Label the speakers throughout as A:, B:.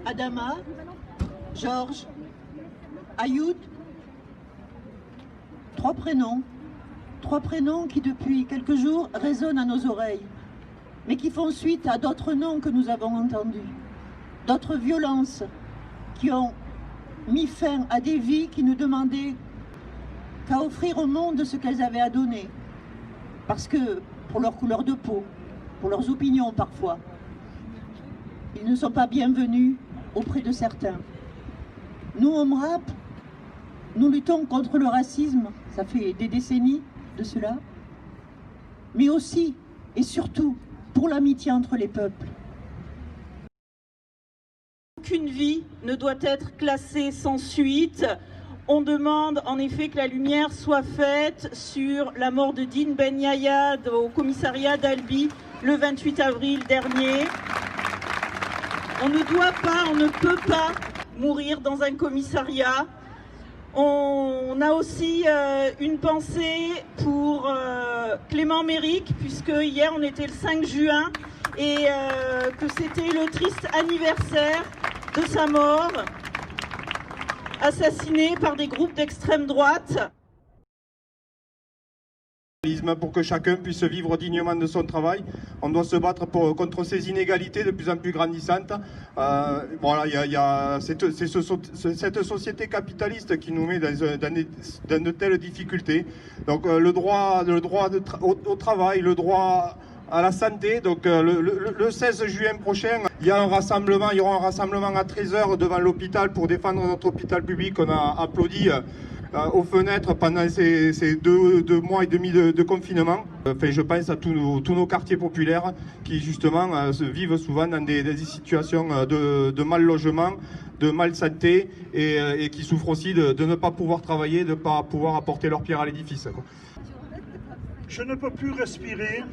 A: Adama, Georges, Ayoud. Trois prénoms qui depuis quelques jours résonnent à nos oreilles, mais qui font suite à d'autres noms que nous avons entendus, d'autres violences qui ont mis fin à des vies qui ne demandaient qu'à offrir au monde ce qu'elles avaient à donner, parce que pour leur couleur de peau, pour leurs opinions parfois, ils ne sont pas bienvenus auprès de certains. Nous, OMRAP, nous luttons contre le racisme, ça fait des décennies de cela, mais aussi et surtout pour l'amitié entre les peuples.
B: Aucune vie ne doit être classée sans suite. On demande en effet que la lumière soit faite sur la mort de Dine Ben Yayad au commissariat d'Albi le 28 avril dernier. On ne doit pas, on ne peut pas mourir dans un commissariat. On a aussi une pensée pour Clément Méric, puisque hier on était le 5 juin et que c'était le triste anniversaire de sa mort, assassiné par des groupes d'extrême droite.
C: Pour que chacun puisse vivre dignement de son travail, on doit se battre contre ces inégalités de plus en plus grandissantes. Voilà, il y a cette société capitaliste qui nous met dans de telles difficultés. Donc le droit au travail, le droit à la santé. Donc le 16 juin prochain, il y aura un rassemblement à 13h devant l'hôpital pour défendre notre hôpital public. On a applaudi aux fenêtres pendant ces deux mois et demi de confinement. Enfin, je pense à tous nos quartiers populaires qui justement vivent souvent dans des situations de mal logement, de mal santé et qui souffrent aussi de ne pas pouvoir travailler, de ne pas pouvoir apporter leur pierre à l'édifice.
D: Je ne peux plus respirer.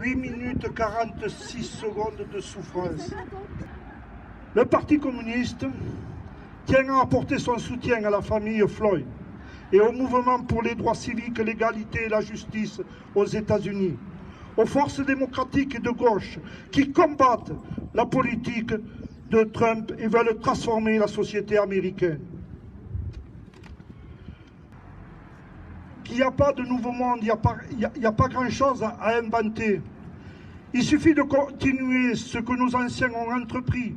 D: 8 minutes 46 secondes de souffrance. Le Parti communiste tient à apporter son soutien à la famille Floyd et au mouvement pour les droits civiques, l'égalité et la justice aux États-Unis, aux forces démocratiques et de gauche qui combattent la politique de Trump et veulent transformer la société américaine. Qu'il n'y a pas de nouveau monde, il n'y a pas grand-chose à inventer. Il suffit de continuer ce que nos anciens ont entrepris.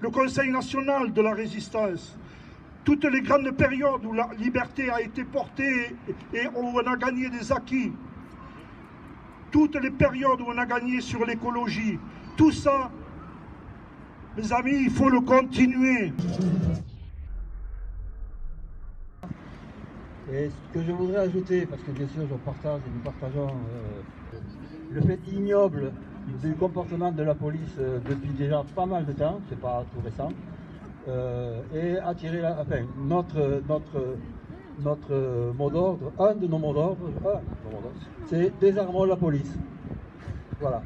D: Le Conseil national de la résistance, toutes les grandes périodes où la liberté a été portée et où on a gagné des acquis, toutes les périodes où on a gagné sur l'écologie, tout ça, mes amis, il faut le continuer.
E: Et ce que je voudrais ajouter, parce que bien sûr nous partageons le fait ignoble du comportement de la police depuis déjà pas mal de temps, c'est pas tout récent, et attirer notre mot d'ordre, un de nos mots d'ordre, c'est désarmons la police. Voilà.